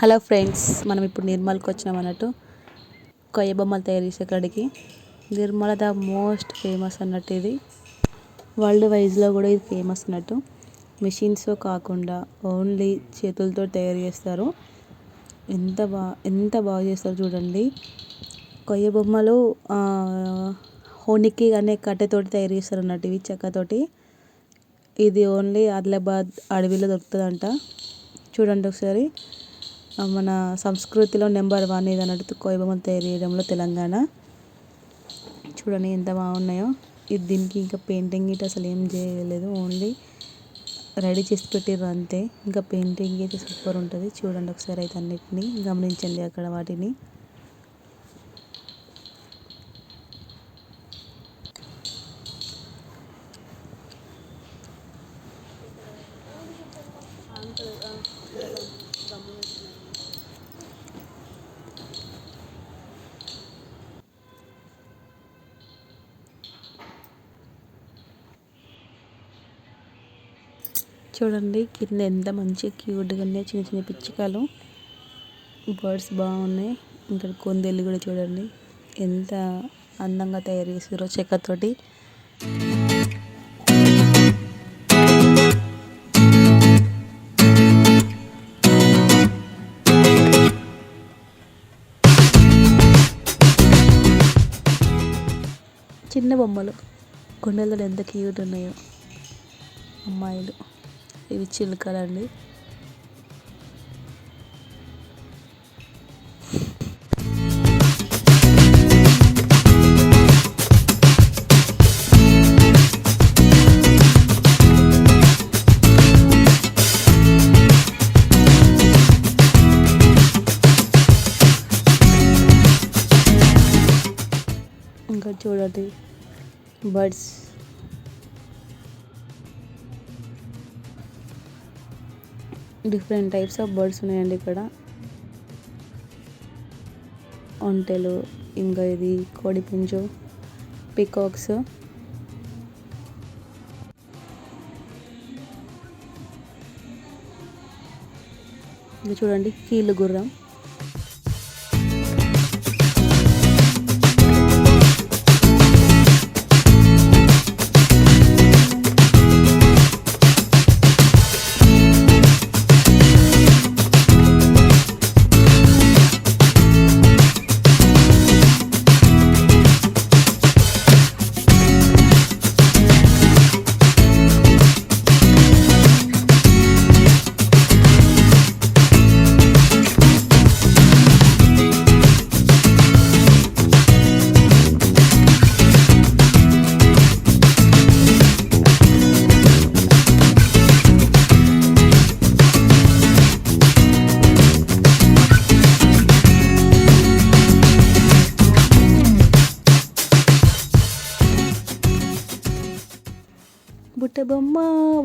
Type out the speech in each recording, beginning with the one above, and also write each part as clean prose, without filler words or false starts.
Hello friends, మనం ఇప్పుడు నిర్మల్కి వచ్చినాం అన్నట్టు. కొయ్య బొమ్మలు తయారు చేసే కాడికి. నిర్మల ద మోస్ట్ ఫేమస్ అన్నట్టు ఇది. వరల్డ్ వైజ్లో కూడా ఇది ఫేమస్ అన్నట్టు. మెషిన్స్ కాకుండా ఓన్లీ చేతులతో తయారు చేస్తారు. ఎంత బాగా చేస్తారు చూడండి. కొయ్య బొమ్మలు హోనికి అనే కట్టెతోటి తయారు చేస్తారు అన్నట్టు. ఇవి చెక్కతోటి. ఇది ఓన్లీ ఆదిలాబాద్ అడవిలో దొరుకుతుందంట. చూడండి ఒకసారి. మన సంస్కృతిలో నెంబర్ 1 ఇది అన్నట్టు కొయ్య బొమ్మలు తయారు చేయడంలో తెలంగాణ. చూడండి ఎంత బాగున్నాయో. దీనికి ఇంకా పెయింటింగ్ ఇటు అసలు ఏం చేయలేదు, ఓన్లీ రెడీ చేసి పెట్టారు అంతే. ఇంకా పెయింటింగ్ అయితే సూపర్ ఉంటుంది. చూడండి ఒకసారి అయితే అన్నిటిని గమనించండి అక్కడ వాటిని. చూడండి కింద ఎంత మంచిగా క్యూట్గా ఉన్నాయి. చిన్న చిన్న పిచ్చుకలు, బర్డ్స్ బాగున్నాయి. ఇంకా కొందేళ్ళు కూడా చూడండి ఎంత అందంగా తయారు చేసారో చెక్కతోటి. చిన్న బొమ్మలు కొండలలో ఎంత క్యూట్ ఉన్నాయో అమ్మాయిలు. ఇవి చిలుకలండి. ఇంకా చూడండి birds. Different types of birds ఉన్నాయండి ఇక్కడ. ఒంటెలు, ఇంకా ఇది కోడిపుంజు, పికాక్స్. ఇది చూడండి కీలు గుర్రం.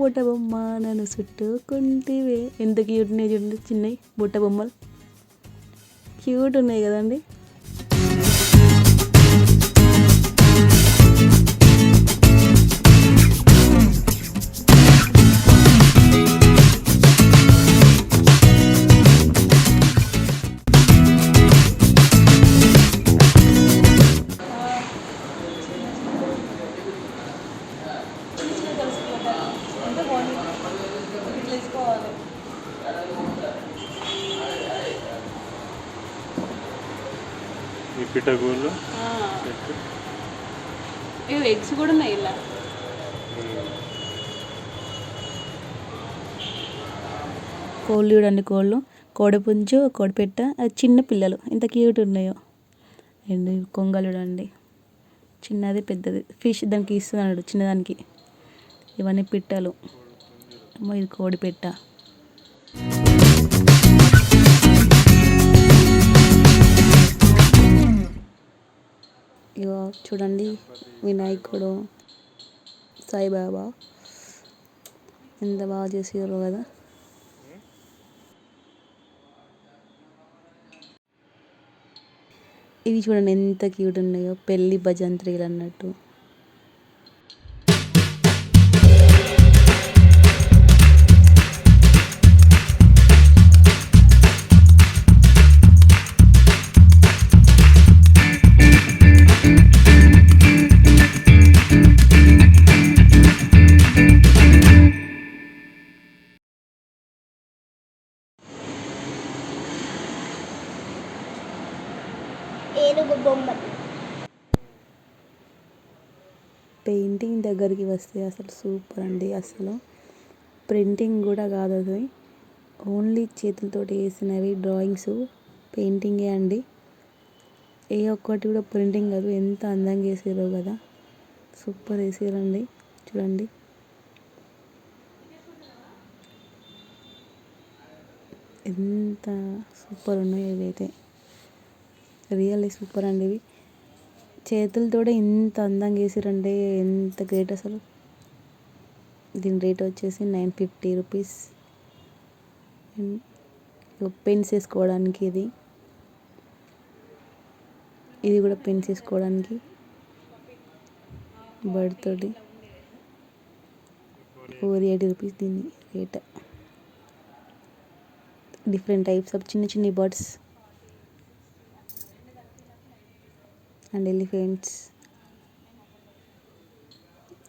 బుట్ట బొమ్మ నన్ను చుట్టుకుంటివే. ఎంత క్యూట్ ఉన్నాయి చూడండి, చిన్నవి బుట్ట బొమ్మలు. క్యూట్ ఉన్నాయి కదండి. ఈ పిట్టగోళ్ళు ఎగ్స్ కూడా ఉన్నాయి ఇలా. కోళ్ళు చూడండి, కోళ్ళు, కోడిపుంజు, కోడిపెట్ట, అది చిన్న పిల్లలు ఎంత క్యూట్ ఉన్నాయో. అండ్ కొంగలు చూడండి, చిన్నది పెద్దది. ఫిష్ దానికి ఇస్తున్నాడు చిన్నదానికి. ఇవన్నీ పిట్టలు. ఇది కోడిపెట్ట. ఇగో చూడండి వినాయకుడు, సాయిబాబా ఎంత బాగా చేసారో కదా. ఇవి చూడండి ఎంత క్యూట్ ఉన్నాయో, పెళ్ళి భజంత్రీలు అన్నట్టు. పెయింటింగ్ దగ్గరికి వస్తే అసలు సూపర్ అండి. అసలు ప్రింటింగ్ కూడా కాదు అది, ఓన్లీ చేతులతోటి వేసినవి డ్రాయింగ్స్, పెయింటింగే అండి. ఏ ఒక్కటి కూడా ప్రింటింగ్ కాదు. ఎంత అందంగా వేసారో కదా, సూపర్ వేసారండి. చూడండి ఎంత సూపర్ ఉన్నాయో ఇవైతే, రియల్లీ సూపర్ అండి. ఇవి చేతులతోటే ఇంత అందంగా వేసారంటే ఎంత గ్రేట్ అసలు. దీని రేట్ వచ్చేసి 950 రూపీస్. పెన్స్ వేసుకోవడానికి ఇది కూడా పెన్స్ వేసుకోవడానికి బర్డ్ తోటి 480 రూపీస్ దీని రేట్. డిఫరెంట్ టైప్స్ ఆఫ్ చిన్న చిన్న బర్డ్స్ అండ్ ఎలిఫెంట్స్.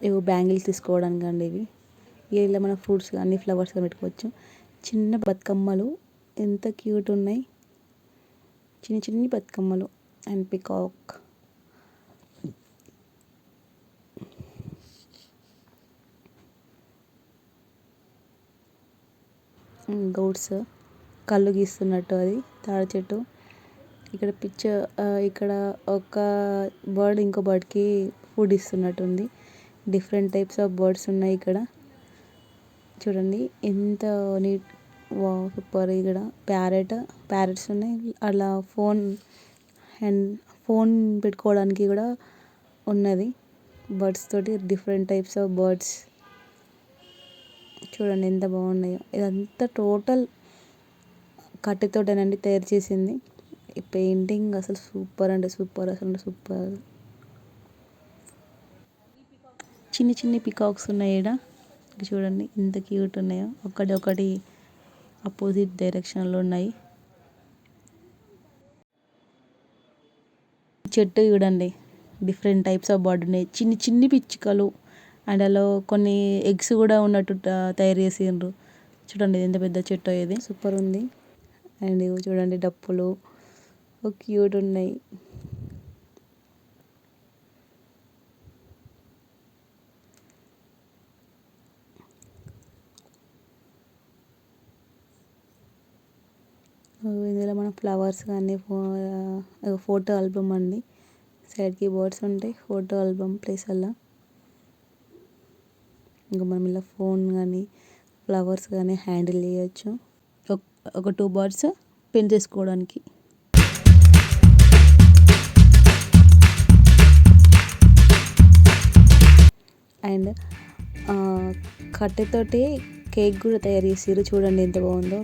ఏవో బ్యాంగిల్స్ తీసుకోవడానికి అండి ఇవి. ఇలా మన ఫ్రూట్స్ కానీ ఫ్లవర్స్ కానీ పెట్టుకోవచ్చు. చిన్న బతుకమ్మలు ఎంత క్యూట్ ఉన్నాయి, చిన్న చిన్ని బతుకమ్మలు. అండ్ పికాక్, గౌడ్స్ కళ్ళు గీస్తున్నట్టు, అది తాడి చెట్టు. ఇక్కడ పిక్చర్, ఇక్కడ ఒక బర్డ్ ఇంకో బర్డ్కి ఫుడ్ ఇస్తున్నట్టు ఉంది. డిఫరెంట్ టైప్స్ ఆఫ్ బర్డ్స్ ఉన్నాయి ఇక్కడ. చూడండి ఎంత నీట్, వావ్ సూపర్. ఇక్కడ ప్యారెట్స్ ఉన్నాయి. అలా ఫోన్ పెట్టుకోవడానికి కూడా ఉన్నది. బర్డ్స్ తోటి డిఫరెంట్ టైప్స్ ఆఫ్ బర్డ్స్. చూడండి ఎంత బాగున్నాయో. ఇదంతా టోటల్ కట్టెతోటేనండి తయారు చేసింది. ఈ పెయింటింగ్ అసలు సూపర్ అంటే సూపర్, అసలు సూపర్. చిన్ని చిన్ని పికాక్స్ ఉన్నాయి ఈడ. చూడండి ఎంత క్యూట్ ఉన్నాయో. ఒకటి అపోజిట్ డైరెక్షన్లో ఉన్నాయి. చెట్టు చూడండి, డిఫరెంట్ టైప్స్ ఆఫ్ బర్డ్ ఉన్నాయి. చిన్ని చిన్ని పిచ్చుకలు అండ్ అలా కొన్ని ఎగ్స్ కూడా ఉన్నట్టు తయారు చేసిండ్రు. చూడండి ఎంత పెద్ద చెట్టు, ఇది సూపర్ ఉంది. అండ్ ఇవి చూడండి డప్పులు క్యూట్ ఉన్నాయి. ఇందులో మన ఫ్లవర్స్ కానీ ఫోటో ఆల్బమ్ అండి. సైడ్కి బర్డ్స్ ఉంటాయి, ఫోటో ఆల్బమ్ ప్లేస్ అలా. ఇంకా మనం ఇలా ఫోన్ కానీ ఫ్లవర్స్ కానీ హ్యాండిల్ చేయొచ్చు. ఒక 2 బర్డ్స్ పెన్ చేసుకోవడానికి. అండ్ కట్టెతోటి కేక్ కూడా తయారు చేసారు. చూడండి ఎంత బాగుందో.